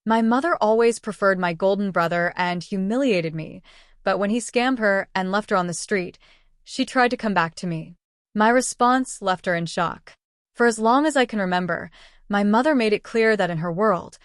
My mother always preferred my golden brother and humiliated me, but when he scammed her and left her on the street, she tried to come back to me. My response left her in shock. For as long as I can remember, my mother made it clear that in her world,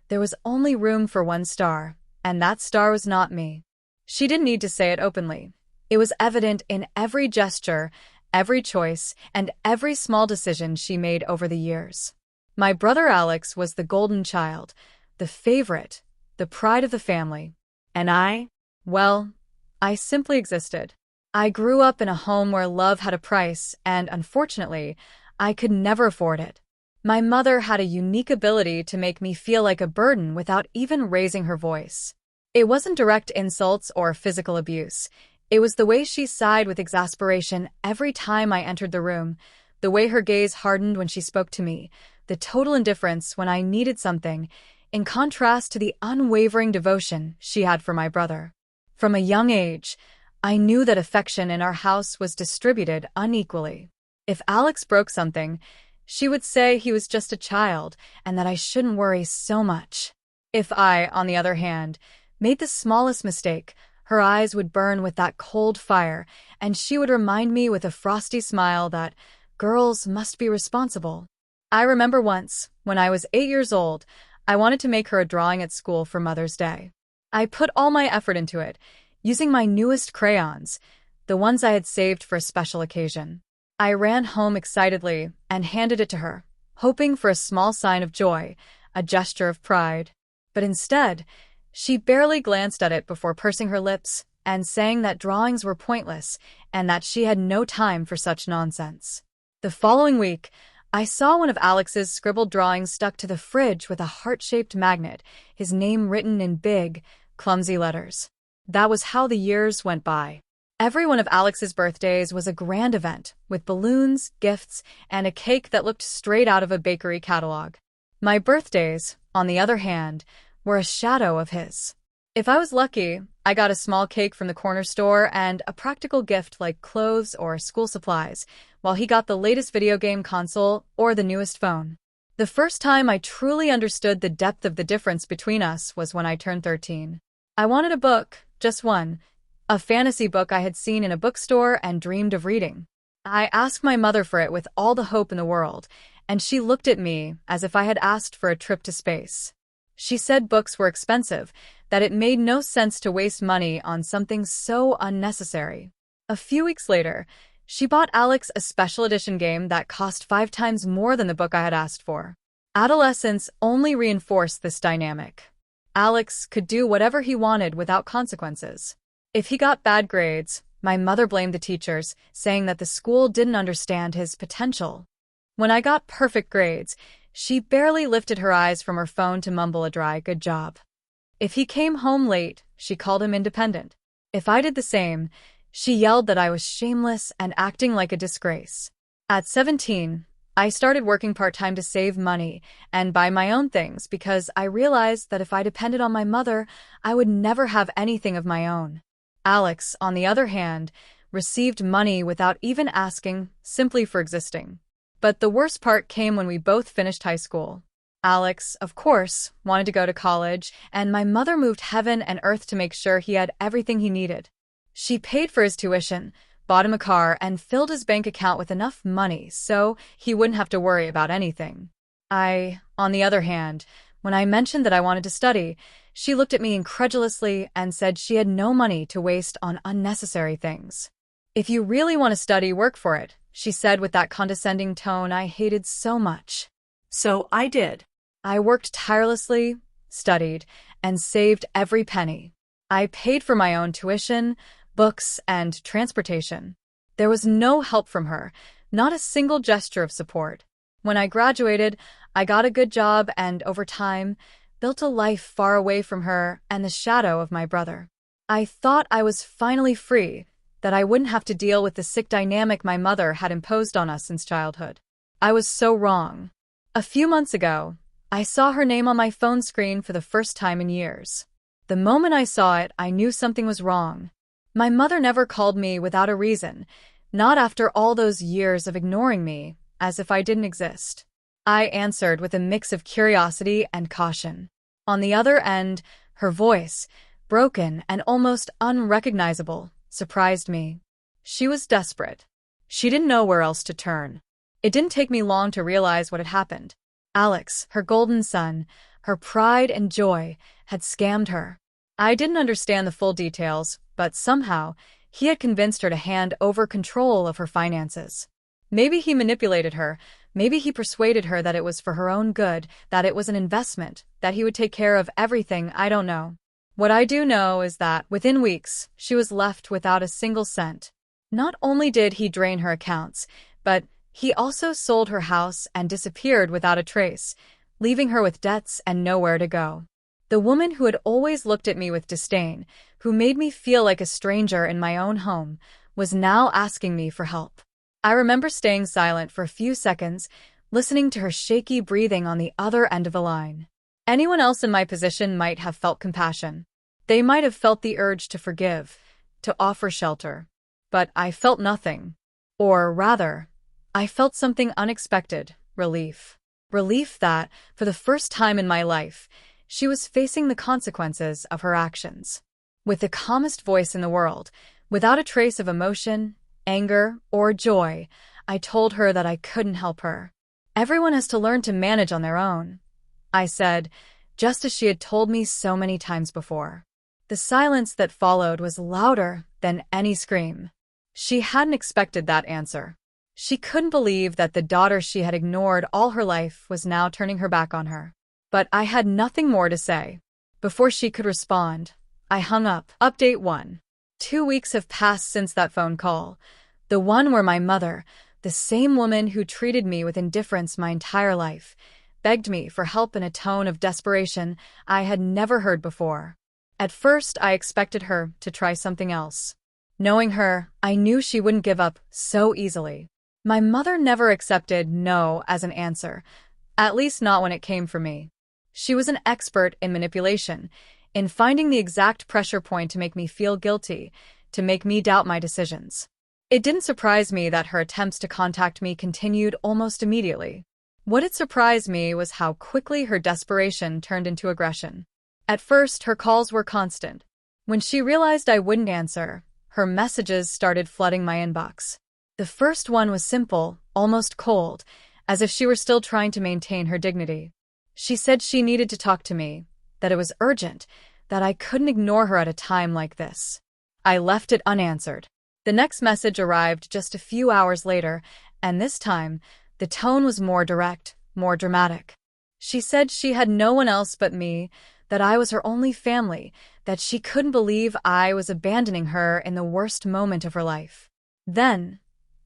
there was only room for one star, and that star was not me. She didn't need to say it openly. It was evident in every gesture, every choice, and every small decision she made over the years. My brother Alex was the golden child, the favorite, the pride of the family. And well, I simply existed. I grew up in a home where love had a price, and unfortunately, I could never afford it. My mother had a unique ability to make me feel like a burden without even raising her voice. It wasn't direct insults or physical abuse. It was the way she sighed with exasperation every time I entered the room, the way her gaze hardened when she spoke to me, the total indifference when I needed something, in contrast to the unwavering devotion she had for my brother. From a young age, I knew that affection in our house was distributed unequally. If Alex broke something, she would say he was just a child and that I shouldn't worry so much. If I, on the other hand, made the smallest mistake, her eyes would burn with that cold fire, and she would remind me with a frosty smile that girls must be responsible. I remember once, when I was 8 years old, I wanted to make her a drawing at school for Mother's Day. I put all my effort into it, using my newest crayons, the ones I had saved for a special occasion. I ran home excitedly and handed it to her, hoping for a small sign of joy, a gesture of pride. But instead, she barely glanced at it before pursing her lips and saying that drawings were pointless and that she had no time for such nonsense. The following week, I saw one of Alex's scribbled drawings stuck to the fridge with a heart-shaped magnet, his name written in big, clumsy letters. That was how the years went by. Every one of Alex's birthdays was a grand event, with balloons, gifts, and a cake that looked straight out of a bakery catalog. My birthdays, on the other hand, were a shadow of his. If I was lucky, I got a small cake from the corner store and a practical gift like clothes or school supplies, while he got the latest video game console or the newest phone. The first time I truly understood the depth of the difference between us was when I turned 13. I wanted a book, just one, a fantasy book I had seen in a bookstore and dreamed of reading. I asked my mother for it with all the hope in the world, and she looked at me as if I had asked for a trip to space. She said books were expensive, that it made no sense to waste money on something so unnecessary. A few weeks later, she bought Alex a special edition game that cost 5 times more than the book I had asked for. Adolescence only reinforced this dynamic. Alex could do whatever he wanted without consequences. If he got bad grades, my mother blamed the teachers, saying that the school didn't understand his potential. When I got perfect grades, she barely lifted her eyes from her phone to mumble a dry, "good job." If he came home late, she called him independent. If I did the same, she yelled that I was shameless and acting like a disgrace. At 17, I started working part-time to save money and buy my own things because I realized that if I depended on my mother, I would never have anything of my own. Alex, on the other hand, received money without even asking, simply for existing. But the worst part came when we both finished high school. Alex, of course, wanted to go to college, and my mother moved heaven and earth to make sure he had everything he needed. She paid for his tuition, bought him a car, and filled his bank account with enough money so he wouldn't have to worry about anything. On the other hand, when I mentioned that I wanted to study, she looked at me incredulously and said she had no money to waste on unnecessary things. "If you really want to study, work for it," she said with that condescending tone I hated so much. So I did. I worked tirelessly, studied, and saved every penny. I paid for my own tuition, books, and transportation. There was no help from her, not a single gesture of support. When I graduated, I got a good job and, over time, built a life far away from her and the shadow of my brother. I thought I was finally free, that I wouldn't have to deal with the sick dynamic my mother had imposed on us since childhood. I was so wrong. A few months ago, I saw her name on my phone screen for the first time in years. The moment I saw it, I knew something was wrong. My mother never called me without a reason, not after all those years of ignoring me, as if I didn't exist. I answered with a mix of curiosity and caution. On the other end, her voice, broken and almost unrecognizable, surprised me. She was desperate. She didn't know where else to turn. It didn't take me long to realize what had happened. Alex, her golden son, her pride and joy, had scammed her. I didn't understand the full details, but somehow, he had convinced her to hand over control of her finances. Maybe he manipulated her, maybe he persuaded her that it was for her own good, that it was an investment, that he would take care of everything. I don't know. What I do know is that, within weeks, she was left without a single cent. Not only did he drain her accounts, but he also sold her house and disappeared without a trace, leaving her with debts and nowhere to go. The woman who had always looked at me with disdain, who made me feel like a stranger in my own home, was now asking me for help. I remember staying silent for a few seconds, listening to her shaky breathing on the other end of the line. Anyone else in my position might have felt compassion. They might have felt the urge to forgive, to offer shelter. But I felt nothing. Or rather, I felt something unexpected, relief. Relief that, for the first time in my life, she was facing the consequences of her actions. With the calmest voice in the world, without a trace of emotion, anger, or joy, I told her that I couldn't help her. Everyone has to learn to manage on their own, I said, just as she had told me so many times before. The silence that followed was louder than any scream. She hadn't expected that answer. She couldn't believe that the daughter she had ignored all her life was now turning her back on her. But I had nothing more to say. Before she could respond, I hung up. Update 1. 2 weeks have passed since that phone call. The one where my mother, the same woman who treated me with indifference my entire life, begged me for help in a tone of desperation I had never heard before. At first, I expected her to try something else. Knowing her, I knew she wouldn't give up so easily. My mother never accepted no as an answer, at least not when it came from me. She was an expert in manipulation, in finding the exact pressure point to make me feel guilty, to make me doubt my decisions. It didn't surprise me that her attempts to contact me continued almost immediately. What had surprised me was how quickly her desperation turned into aggression. At first, her calls were constant. When she realized I wouldn't answer, her messages started flooding my inbox. The first one was simple, almost cold, as if she were still trying to maintain her dignity. She said she needed to talk to me, that it was urgent, that I couldn't ignore her at a time like this. I left it unanswered. The next message arrived just a few hours later, and this time, the tone was more direct, more dramatic. She said she had no one else but me, that I was her only family, that she couldn't believe I was abandoning her in the worst moment of her life. Then,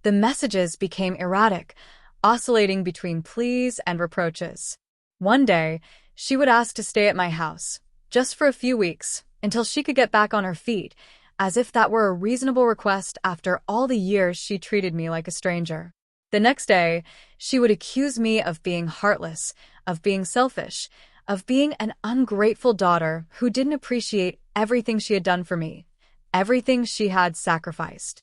the messages became erratic, oscillating between pleas and reproaches. One day, she would ask to stay at my house, just for a few weeks, until she could get back on her feet, as if that were a reasonable request after all the years she treated me like a stranger. The next day, she would accuse me of being heartless, of being selfish, of being an ungrateful daughter who didn't appreciate everything she had done for me, everything she had sacrificed.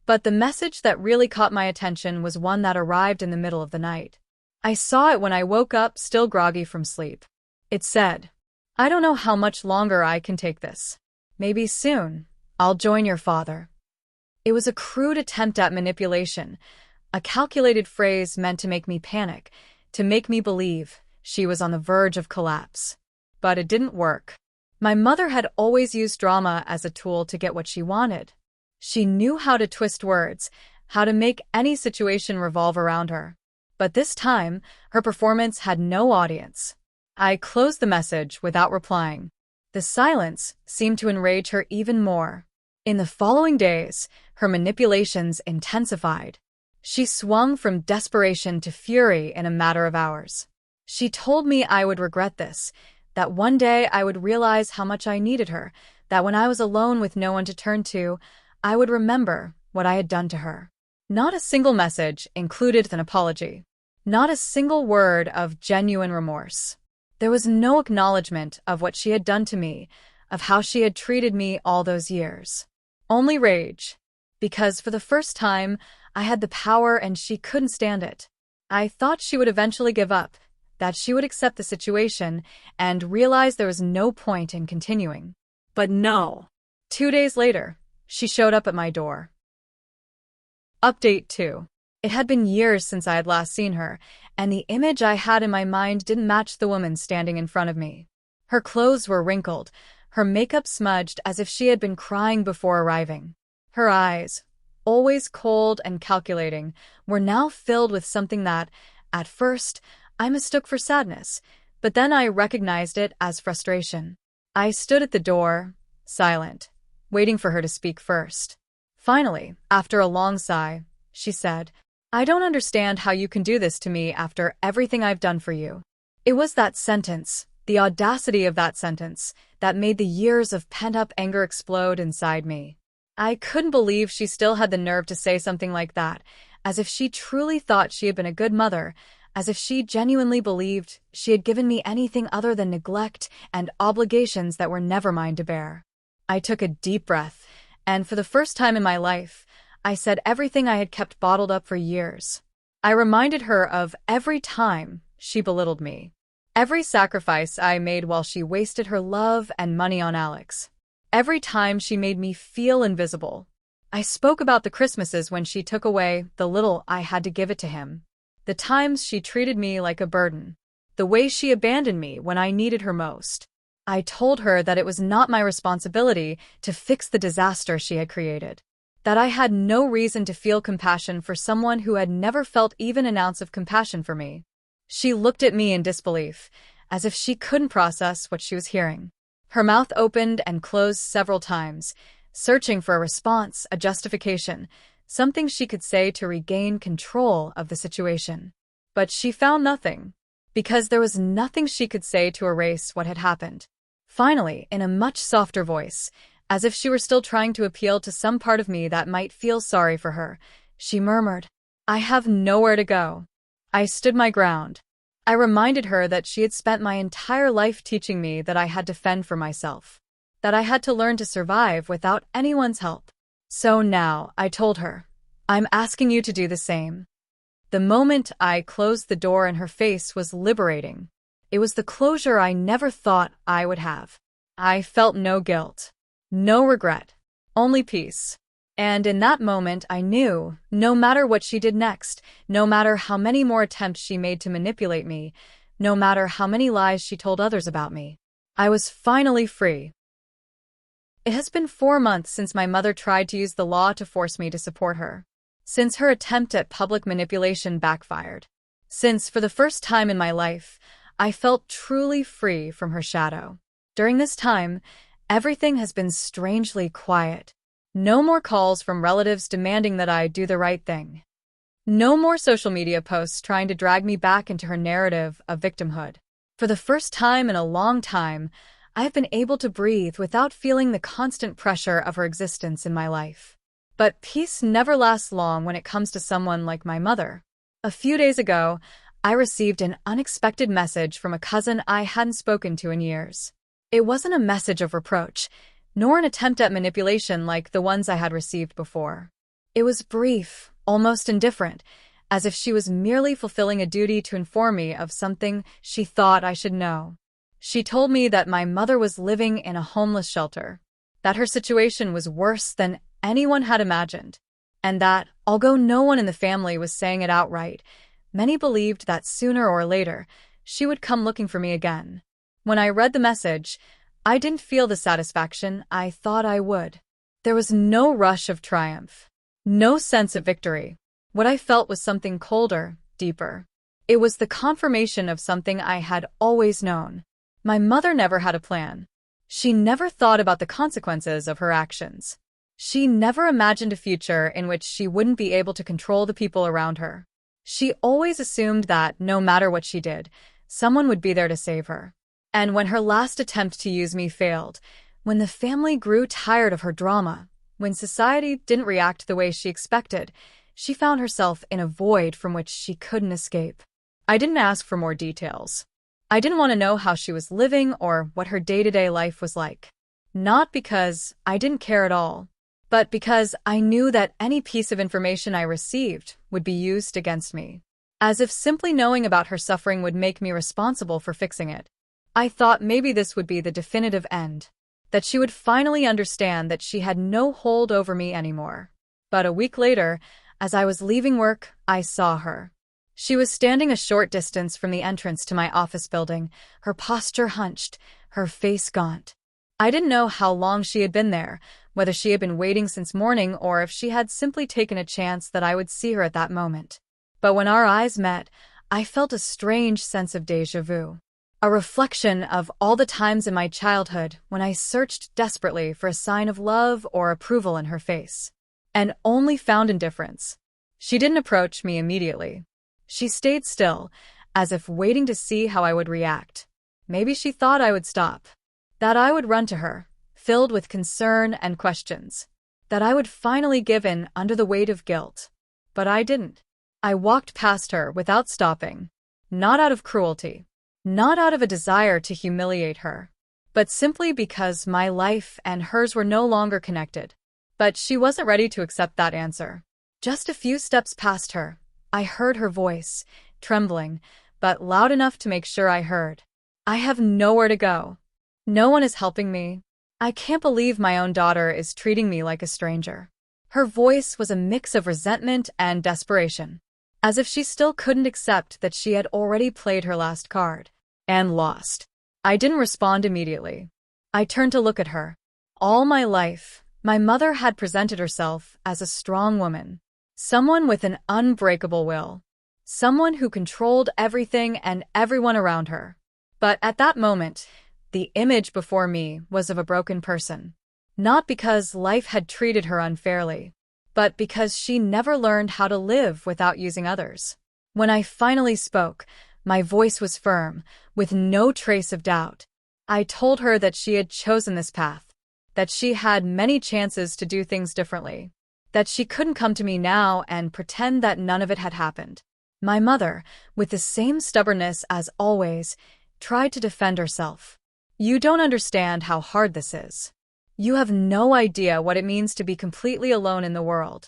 But the message that really caught my attention was one that arrived in the middle of the night. I saw it when I woke up, still groggy from sleep. It said, "I don't know how much longer I can take this. Maybe soon, I'll join your father." It was a crude attempt at manipulation, a calculated phrase meant to make me panic, to make me believe she was on the verge of collapse. But it didn't work. My mother had always used drama as a tool to get what she wanted. She knew how to twist words, how to make any situation revolve around her. But this time, her performance had no audience. I closed the message without replying. The silence seemed to enrage her even more. In the following days, her manipulations intensified. She swung from desperation to fury in a matter of hours. She told me I would regret this, that one day I would realize how much I needed her, that when I was alone with no one to turn to, I would remember what I had done to her. Not a single message included an apology. Not a single word of genuine remorse. There was no acknowledgement of what she had done to me, of how she had treated me all those years. Only rage. Because for the first time, I had the power and she couldn't stand it. I thought she would eventually give up, that she would accept the situation and realize there was no point in continuing. But no. 2 days later, she showed up at my door. Update 2. It had been years since I had last seen her, and the image I had in my mind didn't match the woman standing in front of me. Her clothes were wrinkled, her makeup smudged as if she had been crying before arriving. Her eyes, always cold and calculating, were now filled with something that, at first, I mistook for sadness, but then I recognized it as frustration. I stood at the door, silent, waiting for her to speak first. Finally, after a long sigh, she said, "I don't understand how you can do this to me after everything I've done for you." It was that sentence, the audacity of that sentence, that made the years of pent-up anger explode inside me. I couldn't believe she still had the nerve to say something like that, as if she truly thought she had been a good mother, as if she genuinely believed she had given me anything other than neglect and obligations that were never mine to bear. I took a deep breath, and for the first time in my life, I said everything I had kept bottled up for years. I reminded her of every time she belittled me, every sacrifice I made while she wasted her love and money on Alex, every time she made me feel invisible. I spoke about the Christmases when she took away the little I had to give it to him, the times she treated me like a burden, the way she abandoned me when I needed her most. I told her that it was not my responsibility to fix the disaster she had created, that I had no reason to feel compassion for someone who had never felt even an ounce of compassion for me. She looked at me in disbelief, as if she couldn't process what she was hearing. Her mouth opened and closed several times, searching for a response, a justification, something she could say to regain control of the situation. But she found nothing, because there was nothing she could say to erase what had happened. Finally, in a much softer voice, as if she were still trying to appeal to some part of me that might feel sorry for her, she murmured, "I have nowhere to go." I stood my ground. I reminded her that she had spent my entire life teaching me that I had to fend for myself, that I had to learn to survive without anyone's help. So now, I told her, I'm asking you to do the same. The moment I closed the door in her face was liberating. It was the closure I never thought I would have. I felt no guilt, no regret, only peace. And in that moment I knew, no matter what she did next, no matter how many more attempts she made to manipulate me, no matter how many lies she told others about me, I was finally free. It has been 4 months since my mother tried to use the law to force me to support her. Since her attempt at public manipulation backfired. Since, for the first time in my life, I felt truly free from her shadow. During this time, everything has been strangely quiet. No more calls from relatives demanding that I do the right thing. No more social media posts trying to drag me back into her narrative of victimhood. For the first time in a long time, I have been able to breathe without feeling the constant pressure of her existence in my life. But peace never lasts long when it comes to someone like my mother. A few days ago, I received an unexpected message from a cousin I hadn't spoken to in years. It wasn't a message of reproach, nor an attempt at manipulation like the ones I had received before. It was brief, almost indifferent, as if she was merely fulfilling a duty to inform me of something she thought I should know. She told me that my mother was living in a homeless shelter, that her situation was worse than anyone had imagined, and that, although no one in the family was saying it outright, many believed that sooner or later she would come looking for me again. When I read the message, I didn't feel the satisfaction I thought I would. There was no rush of triumph, no sense of victory. What I felt was something colder, deeper. It was the confirmation of something I had always known. My mother never had a plan. She never thought about the consequences of her actions. She never imagined a future in which she wouldn't be able to control the people around her. She always assumed that, no matter what she did, someone would be there to save her. And when her last attempt to use me failed, when the family grew tired of her drama, when society didn't react the way she expected, she found herself in a void from which she couldn't escape. I didn't ask for more details. I didn't want to know how she was living or what her day-to-day life was like. Not because I didn't care at all, but because I knew that any piece of information I received would be used against me. as if simply knowing about her suffering would make me responsible for fixing it. I thought maybe this would be the definitive end, that she would finally understand that she had no hold over me anymore. But a week later, as I was leaving work, I saw her. She was standing a short distance from the entrance to my office building, her posture hunched, her face gaunt. I didn't know how long she had been there, whether she had been waiting since morning or if she had simply taken a chance that I would see her at that moment. But when our eyes met, I felt a strange sense of déjà vu. A reflection of all the times in my childhood when I searched desperately for a sign of love or approval in her face, and only found indifference. She didn't approach me immediately. She stayed still, as if waiting to see how I would react. Maybe she thought I would stop, that I would run to her, filled with concern and questions, that I would finally give in under the weight of guilt. But I didn't. I walked past her without stopping, not out of cruelty, not out of a desire to humiliate her, but simply because my life and hers were no longer connected. But she wasn't ready to accept that answer. Just a few steps past her, I heard her voice, trembling, but loud enough to make sure I heard. I have nowhere to go. No one is helping me. I can't believe my own daughter is treating me like a stranger. Her voice was a mix of resentment and desperation, as if she still couldn't accept that she had already played her last card and lost. I didn't respond immediately. I turned to look at her. All my life, my mother had presented herself as a strong woman, someone with an unbreakable will, someone who controlled everything and everyone around her. But at that moment, the image before me was of a broken person. Not because life had treated her unfairly, but because she never learned how to live without using others. When I finally spoke, my voice was firm, with no trace of doubt. I told her that she had chosen this path, that she had many chances to do things differently, that she couldn't come to me now and pretend that none of it had happened. My mother, with the same stubbornness as always, tried to defend herself. You don't understand how hard this is. You have no idea what it means to be completely alone in the world.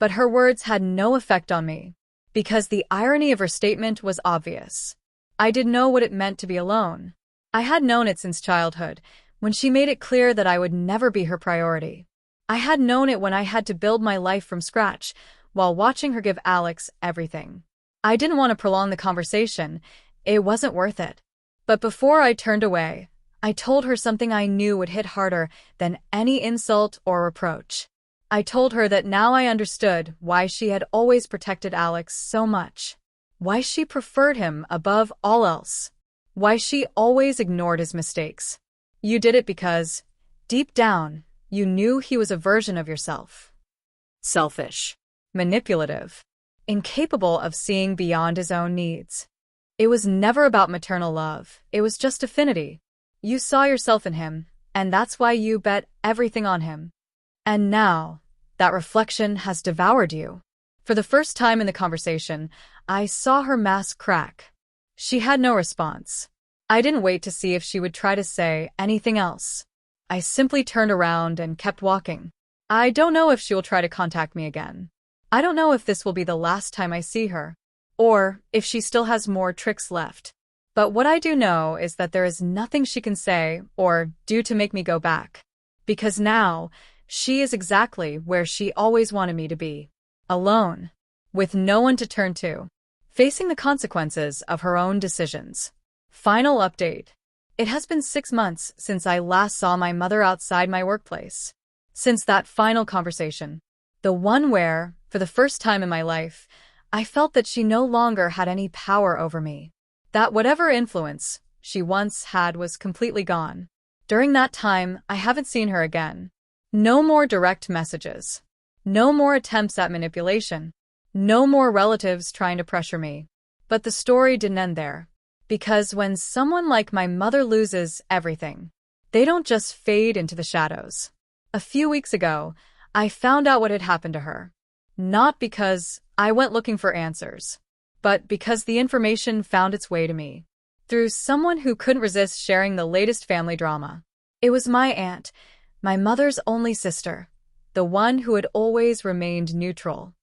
But her words had no effect on me, because the irony of her statement was obvious. I didn't know what it meant to be alone. I had known it since childhood, when she made it clear that I would never be her priority. I had known it when I had to build my life from scratch, while watching her give Alex everything. I didn't want to prolong the conversation. It wasn't worth it. But before I turned away, I told her something I knew would hit harder than any insult or reproach. I told her that now I understood why she had always protected Alex so much, why she preferred him above all else, why she always ignored his mistakes. You did it because, deep down, you knew he was a version of yourself. Selfish, manipulative, incapable of seeing beyond his own needs. It was never about maternal love, it was just affinity. You saw yourself in him, and that's why you bet everything on him. And now, that reflection has devoured you. For the first time in the conversation, I saw her mask crack. She had no response. I didn't wait to see if she would try to say anything else. I simply turned around and kept walking. I don't know if she will try to contact me again. I don't know if this will be the last time I see her, or if she still has more tricks left. But what I do know is that there is nothing she can say or do to make me go back. Because now, she is exactly where she always wanted me to be. Alone. With no one to turn to. Facing the consequences of her own decisions. Final update. It has been 6 months since I last saw my mother outside my workplace. Since that final conversation. The one where, for the first time in my life, I felt that she no longer had any power over me. That whatever influence she once had was completely gone. During that time, I haven't seen her again. No more direct messages. No more attempts at manipulation. No more relatives trying to pressure me. But the story didn't end there. Because when someone like my mother loses everything, they don't just fade into the shadows. A few weeks ago, I found out what had happened to her. Not because I went looking for answers, but because the information found its way to me. Through someone who couldn't resist sharing the latest family drama. It was my aunt, my mother's only sister, the one who had always remained neutral.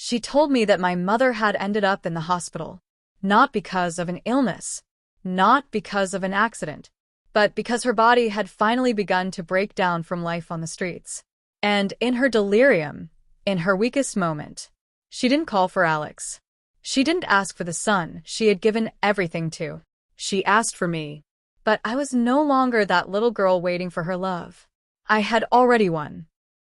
She told me that my mother had ended up in the hospital, not because of an illness, not because of an accident, but because her body had finally begun to break down from life on the streets. And in her delirium, in her weakest moment, she didn't call for Alex. She didn't ask for the son she had given everything to. She asked for me. But I was no longer that little girl waiting for her love. I had already won.